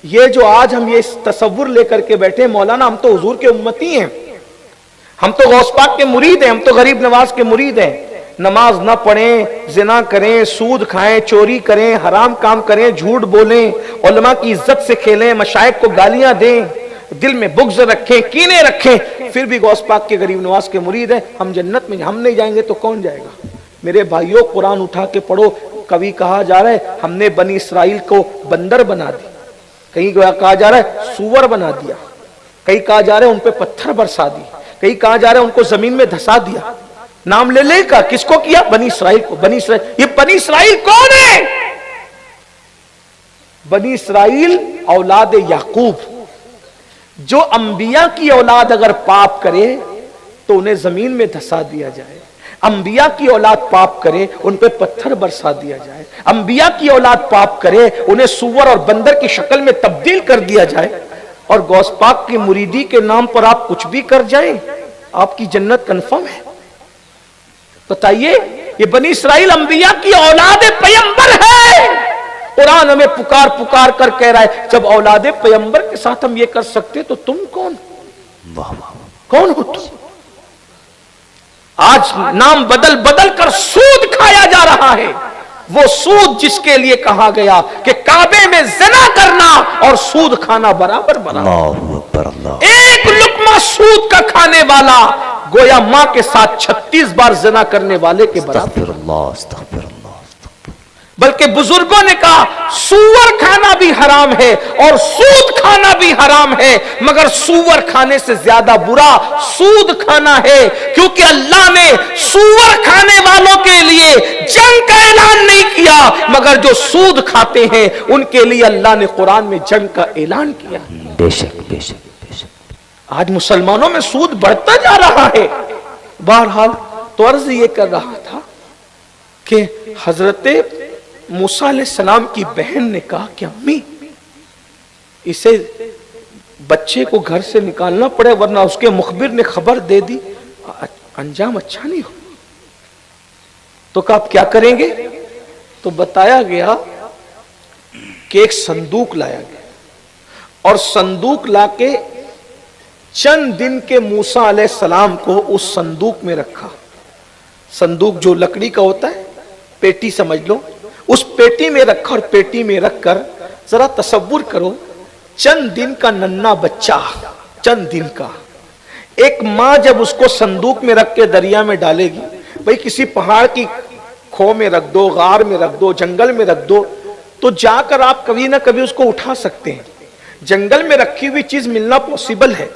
S1: یہ جو آج ہم یہ تصور لے کر کے بیٹھے مولانا ہم تو حضور کے امتی ہیں، ہم تو غوث پاک کے مرید ہیں، ہم تو غریب نواز کے مرید ہیں، نماز نہ پڑھیں، زنا کریں، سود کھائیں، چوری کریں، حرام کام کریں، جھوٹ بولیں، علماء کی عزت سے کھیلیں، مشائخ کو گالیاں دیں، دل میں بغض رکھیں، کینے رکھیں، پھر بھی غوث پاک کے غریب نواز کے مرید ہیں، ہم جنت میں، ہم نہیں جائیں گے تو کون جائے گا؟ میرے بھائیوں قرآن اٹھا کے پڑھو، کبھی کہا جا رہا ہے ہم نے بنی اسرائیل کو بندر بنا دی، کہیں کہا جا رہا ہے سور بنا دیا، کہیں کہا جا رہا ہے ان پہ پتھر برسا دی، کہیں کہا جا رہا ہے ان کو زمین میں دھسا دیا، نام لے لے کا کس کو کیا؟ بنی اسرائیل کو۔ بنی اسرائیل، یہ بنی اسرائیل کون ہے؟ بنی اسرائیل اولاد یعقوب، جو انبیاء کی اولاد اگر پاپ کرے تو انہیں زمین میں دھسا دیا جائے، انبیاء کی اولاد پاپ کرے ان پہ پتھر برسا دیا جائے، انبیاء کی اولاد پاپ کرے انہیں سور اور بندر کی شکل میں تبدیل کر دیا جائے، اور غوث پاک کی مریدی کے نام پر آپ کچھ بھی کر جائیں، آپ کی جنت کنفرم ہے۔ بتائیے، یہ بنی اسرائیل انبیاء کی اولاد پیغمبر ہے، قرآن ہمیں پکار پکار کر کہہ رہا ہے جب اولاد پیغمبر کے ساتھ ہم یہ کر سکتے تو تم کون کون ہو تم؟ آج نام بدل بدل کر سود کھایا جا رہا ہے، وہ سود جس کے لیے کہا گیا کہ کعبے میں زنا کرنا اور سود کھانا برابر برابر، ایک لقمہ سود کا کھانے والا گویا ماں کے ساتھ 36 بار زنا کرنے والے کے برابر۔ بلکہ بزرگوں نے کہا سور کھانا بھی حرام ہے اور سود کھانا بھی حرام ہے، مگر سور کھانے سے زیادہ برا سود کھانا ہے، کیونکہ اللہ نے سور کھانے والوں کے لیے جنگ کا اعلان نہیں کیا، مگر جو سود کھاتے ہیں ان کے لیے اللہ نے قرآن میں جنگ کا اعلان کیا۔
S2: بے شک بے شک بے شک۔
S1: آج مسلمانوں میں سود بڑھتا جا رہا ہے۔ بہرحال تو عرض یہ کر رہا تھا کہ حضرت موسیٰ علیہ السلام کی بہن نے کہا کہ امی اسے بچے کو گھر سے نکالنا پڑے ورنہ اس کے مخبر نے خبر دے دی، انجام اچھا نہیں ہو۔ تو کہا آپ کیا کریں گے؟ تو بتایا گیا کہ ایک صندوق لایا گیا اور صندوق لا کے چند دن کے موسیٰ علیہ السلام کو اس صندوق میں رکھا۔ صندوق جو لکڑی کا ہوتا ہے، پیٹی سمجھ لو، اس پیٹی میں رکھا اور پیٹی میں رکھ کر ذرا تصور کرو چند دن کا ننھا بچہ، چند دن کا، ایک ماں جب اس کو صندوق میں رکھ کے دریا میں ڈالے گی، بھئی کسی پہاڑ کی کھو میں رکھ دو، غار میں رکھ دو، جنگل میں رکھ دو، تو جا کر آپ کبھی نہ کبھی اس کو اٹھا سکتے ہیں۔ جنگل میں رکھی ہوئی چیز ملنا پوسیبل ہے،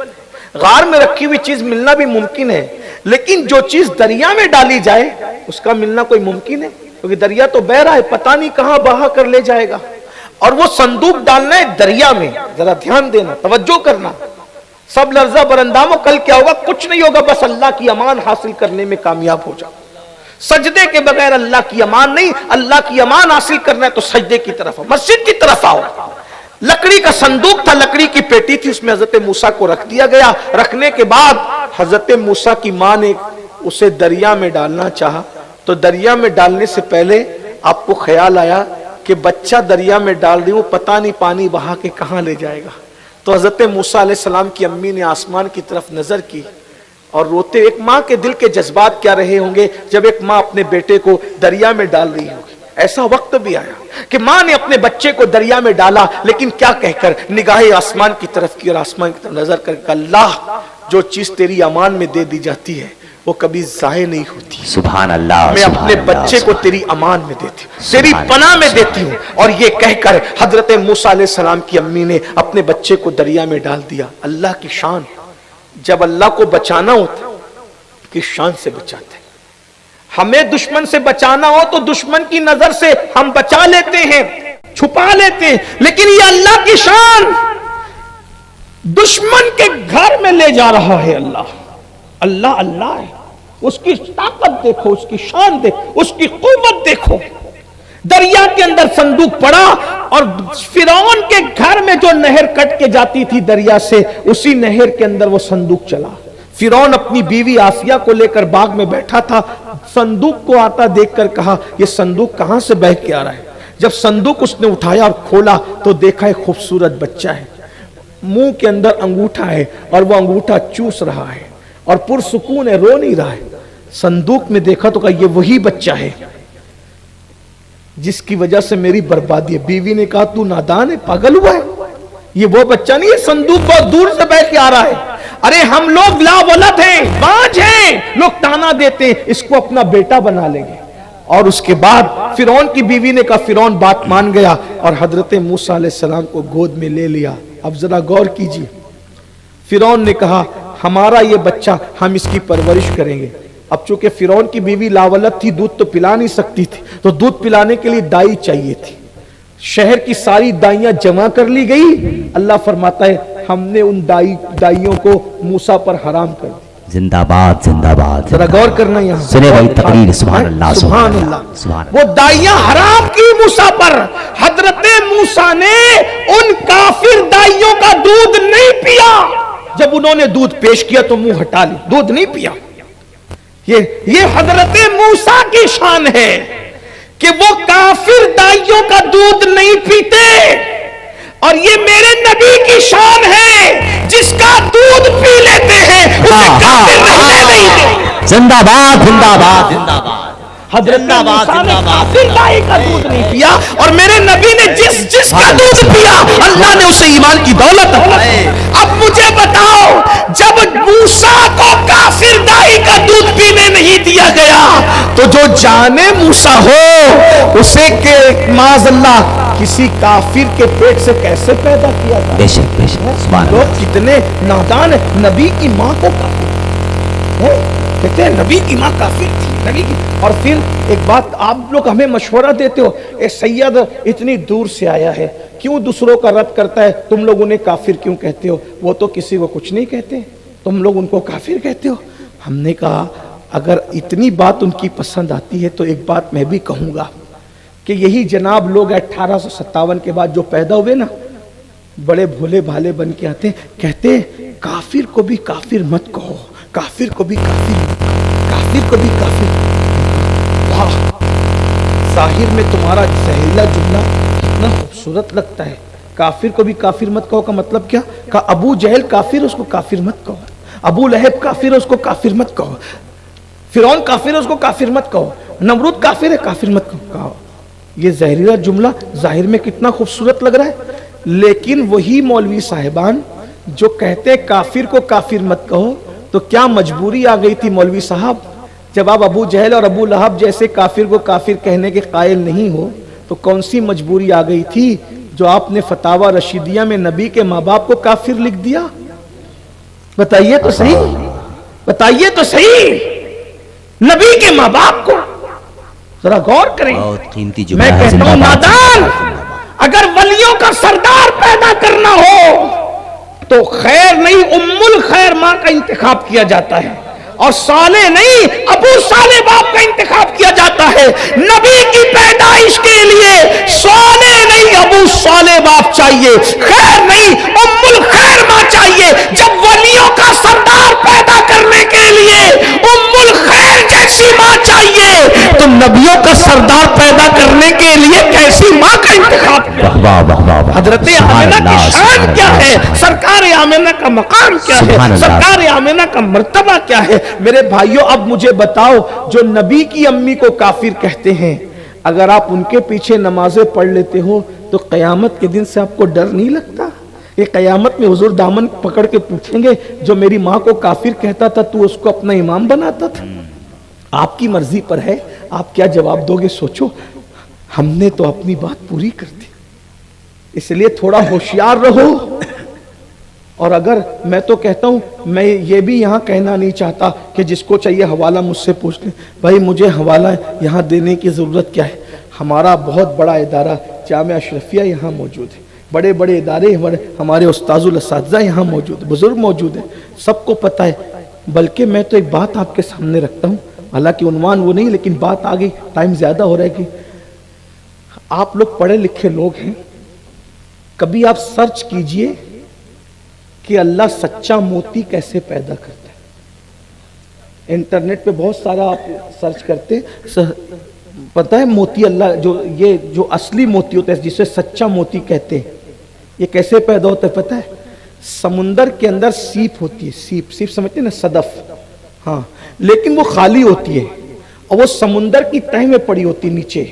S1: غار میں رکھی ہوئی چیز ملنا بھی ممکن ہے، لیکن جو چیز دریا میں ڈالی جائے اس کا ملنا کوئی ممکن ہے؟ کیونکہ دریا تو بہ رہا ہے، پتہ نہیں کہاں بہا کر لے جائے گا، اور وہ صندوق ڈالنا ہے دریا میں۔ ذرا دھیان دینا، توجہ کرنا، سب لرزہ برنداموں، کل کیا ہوگا؟ کچھ نہیں ہوگا، بس اللہ کی امان حاصل کرنے میں کامیاب ہو جاؤ۔ سجدے کے بغیر اللہ کی امان نہیں، اللہ کی امان حاصل کرنا ہے تو سجدے کی طرف آؤ، مسجد کی طرف آؤ۔ لکڑی کا صندوق تھا، لکڑی کی پیٹی تھی، اس میں حضرت موسیٰ کو رکھ دیا گیا۔ رکھنے کے بعد حضرت موسیٰ کی ماں نے اسے دریا میں ڈالنا چاہا، تو دریا میں ڈالنے سے پہلے آپ کو خیال آیا کہ بچہ دریا میں ڈال دیں، وہ پتہ نہیں پانی بہا کے کہاں لے جائے گا۔ تو حضرت موسیٰ علیہ السلام کی امی نے آسمان کی طرف نظر کی اور روتے، ایک ماں کے دل کے جذبات کیا رہے ہوں گے جب ایک ماں اپنے بیٹے کو دریا میں ڈال رہی ہوگی۔ ایسا وقت بھی آیا کہ ماں نے اپنے بچے کو دریا میں ڈالا، لیکن کیا کہہ کر نگاہیں آسمان کی طرف کی اور آسمان کی طرف نظر کر کہ اللہ، جو چیز تیری امان میں دے دی جاتی ہے وہ کبھی ضائع نہیں ہوتی۔
S2: سبحان اللہ،
S1: میں اپنے بچے کو تیری امان میں دیتی ہوں، تیری پناہ میں دیتی ہوں۔ اور یہ کہہ کر حضرت موسیٰ علیہ السلام کی امی نے اپنے بچے کو دریا میں ڈال دیا۔ اللہ کی شان، جب اللہ کو بچانا ہوتا کس شان سے بچاتے ہیں۔ ہمیں دشمن سے بچانا ہو تو دشمن کی نظر سے ہم بچا لیتے ہیں، چھپا لیتے ہیں، لیکن یہ اللہ کی شان، دشمن کے گھر میں لے جا رہا ہے اللہ۔ اللہ اللہ ہے، اس کی طاقت دیکھو، اس کی شان دیکھو، اس کی قوت دیکھو۔ دریا کے اندر صندوق پڑا اور فرعون کے گھر میں جو نہر کٹ کے جاتی تھی دریا سے، اسی نہر کے اندر وہ صندوق چلا۔ فرعون اپنی بیوی آسیہ کو لے کر باغ میں بیٹھا تھا، صندوق کو آتا دیکھ کر کہا یہ صندوق کہاں سے بہہ کے آ رہا ہے۔ جب صندوق اس نے اٹھایا اور کھولا تو دیکھا ایک خوبصورت بچہ ہے، منہ کے اندر انگوٹھا ہے اور وہ انگوٹھا چوس رہا ہے اور پرسکون ہے، رو نہیں رہا ہے۔ صندوق میں دیکھا تو کہا یہ وہی بچہ ہے جس کی وجہ سے میری بربادی ہے۔ بیوی نے کہا تو نادان ہے، پاگل ہوا ہے، یہ وہ بچہ نہیں ہے، صندوق بہت دور سے بہ کے آ رہا ہے۔ ارے ہم لوگ لا ولد ہیں، بانج ہیں، لوگ تانا دیتے ہیں اس کو اپنا بیٹا بنا لیں گے۔ اور اس کے بعد فرعون کی بیوی نے کہا، فرعون بات مان گیا اور حضرت موسیٰ علیہ السلام کو گود میں لے لیا۔ اب ذرا غور کیجیے، فرعون نے کہا ہمارا یہ بچہ، ہم اس کی پرورش کریں گے۔ اب چونکہ فرعون کی بیوی لاولد تھی، دودھ تو پلا نہیں سکتی تھی، تو دودھ پلانے کے لیے دائی چاہیے تھی۔ شہر کی ساری دائیاں جمع کر لی گئی۔ اللہ فرماتا ہے ہم نے ان دائیوں کو موسیٰ پر حرام کر دیا۔
S2: زندہ باد زندہ باد،
S1: ذرا غور کرنا یہاں
S2: سنے بھائی تقریر، سبحان اللہ
S1: سبحان اللہ۔ وہ دائیاں حرام کی موسیٰ پر، حضرت موسیٰ نے ان کافر دائیوں کا دودھ نہیں پیا۔ جب انہوں نے دودھ پیش کیا تو منہ ہٹا لی، دودھ نہیں پیا۔ یہ حضرت موسیٰ کی شان ہے کہ وہ کافر دائیوں کا دودھ نہیں پیتے، اور یہ میرے نبی کی شان ہے جس کا دودھ پی لیتے ہیں اسے کافر رہنے نہیں دیں۔
S2: زندہ باد زندہ باد زندہ باد،
S1: حضرت موسیٰ نے کافر دائی کا دودھ نہیں پیا، اور میرے نبی نے جس کا دودھ پیا اللہ نے اسے ایمان کی دولت دی۔ اب مجھے بتاؤ، جب موسیٰ کو کافر دائی کا دودھ پینے نہیں دیا گیا تو جو جانے موسیٰ ہو اسے کہ معاذ اللہ کسی کافر کے پیٹ سے کیسے پیدا کیا تھا؟
S2: بے شک بے شک، سبحان اللہ۔
S1: لوگ کتنے نادان ہیں، نبی کی ماں کو کافر کہتے ہیں، نبی کی ماں کافر تھی، نبی کی۔ اور پھر ایک بات آپ لوگ ہمیں مشورہ دیتے ہو، اے سید اتنی دور سے آیا ہے، کیوں دوسروں کا رد کرتا ہے، تم لوگ انہیں کافر کیوں کہتے ہو؟ وہ تو کسی کو کچھ نہیں کہتے، تم لوگ ان کو کافر کہتے ہو۔ ہم نے کہا اگر اتنی بات ان کی پسند آتی ہے تو ایک بات میں بھی کہوں گا کہ یہی جناب لوگ 1857 کے بعد جو پیدا ہوئے نا، بڑے بھولے بھالے بن کے آتے ہیں، کہتے ہیں کافر کو بھی کافر مت کہو، کافر کو بھی کافر مت کہو، کافر کو بھی کافر۔ واہ، ظاہر میں تمہارا زہریلا جملہ کتنا خوبصورت لگتا ہے۔ کافر کو بھی کافر مت کہو کا مطلب کیا؟ کہ ابو جہل کافر، اس کو کافر مت کہو، ابو لہب کافر، اس کو کافر مت کہو، فرعون کافر، اس کو کافر مت کہو، نمرود کافر ہے، کافر مت کہو۔ یہ زہریلا جملہ ظاہر میں کتنا خوبصورت لگ رہا ہے، لیکن وہی مولوی صاحبان جو کہتے ہیں کافر کو کافر مت کہو، تو کیا مجبوری آ گئی تھی مولوی صاحب؟ جب آپ ابو جہل اور ابو لہب جیسے کافر کو کافر کہنے کے قائل نہیں ہو تو کون سی مجبوری آ گئی تھی جو آپ نے فتاوی رشیدیہ میں نبی کے ماں باپ کو کافر لکھ دیا؟ بتائیے تو صحیح، بتائیے تو صحیح، نبی کے ماں باپ کو ذرا غور کریں۔ میں کہتا ہوں نادان، اگر ولیوں کا سردار پیدا کرنا ہو تو خیر نہیں ام الخیر ماں کا انتخاب کیا جاتا ہے، اور صالح نہیں ابو صالح باپ کا انتخاب کیا جاتا ہے۔ نبی کی پیدائش کے لیے صالح نہیں ابو صالح باپ چاہیے، خیر نہیں ام الخیر ماں چاہیے۔ جب ولیوں کا سردار پیدا کرنے کے لیے ام الخیر جیسی ماں چاہیے تو نبیوں کا سردار پیدا کرنے کے لیے کیسی ماں کا انتخاب کیا؟ حضرت آمنہ کی شان کیا ہے، سرکار آمنہ کا مقام کیا ہے، سرکار آمنہ کا مرتبہ کیا ہے؟ میرے بھائیوں اب مجھے بتاؤ، جو نبی کی امی کو کافر کہتے ہیں، اگر آپ ان کے پیچھے نمازیں پڑھ لیتے ہو تو قیامت کے دن سے آپ کو ڈر نہیں لگتا؟ یہ قیامت میں حضور دامن پکڑ کے پوچھیں گے جو میری ماں کو کافر کہتا تھا تو اس کو اپنا امام بناتا تھا؟ آپ کی مرضی پر ہے، آپ کیا جواب دو گے سوچو۔ ہم نے تو اپنی بات پوری کر دی، اس لیے تھوڑا ہوشیار رہو۔ اور اگر میں تو کہتا ہوں، میں یہ بھی یہاں کہنا نہیں چاہتا کہ جس کو چاہیے حوالہ مجھ سے پوچھ لیں، بھائی مجھے حوالہ یہاں دینے کی ضرورت کیا ہے؟ ہمارا بہت بڑا ادارہ جامعہ اشرفیہ یہاں موجود ہے، بڑے بڑے ادارے، ہمارے استاذ الاساتذہ یہاں موجود ہیں، بزرگ موجود ہیں، سب کو پتہ ہے۔ بلکہ میں تو ایک بات آپ کے سامنے رکھتا ہوں، حالانکہ عنوان وہ نہیں، لیکن بات آگئی، ٹائم زیادہ ہو رہا ہے کہ آپ لوگ پڑھے لکھے لوگ ہیں، کبھی آپ سرچ کیجئے کہ اللہ سچا موتی کیسے پیدا کرتا ہے۔ انٹرنیٹ پہ بہت سارا آپ سرچ کرتے، پتہ ہے موتی اللہ جو اصلی موتی ہوتا ہے جسے سچا موتی کہتے ہیں، یہ کیسے پیدا ہوتا ہے پتہ ہے؟ سمندر کے اندر سیپ ہوتی ہے، سیپ سمجھتے ہیں نا، صدف، ہاں، لیکن وہ خالی ہوتی ہے اور وہ سمندر کی تہہ میں پڑی ہوتی ہے نیچے،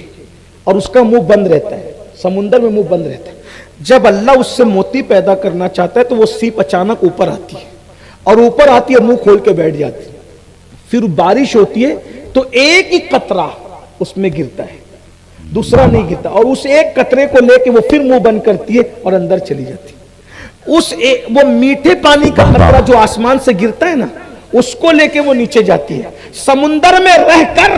S1: اور اس کا منہ بند رہتا ہے، سمندر میں منہ بند رہتا ہے۔ جب اللہ اس سے موتی پیدا کرنا چاہتا ہے تو وہ سیپ اچانک اوپر آتی ہے، اور اوپر آتی ہے منہ کھول کے بیٹھ جاتی ہے، پھر بارش ہوتی ہے تو ایک ہی قطرہ اس میں گرتا ہے، دوسرا نہیں گرتا، اور اس ایک قطرے کو لے کے وہ پھر منہ بند کرتی ہے اور اندر چلی جاتی ہے۔ وہ میٹھے پانی کا قطرہ جو آسمان سے گرتا ہے نا، اس کو لے کے وہ نیچے جاتی ہے۔ سمندر میں رہ کر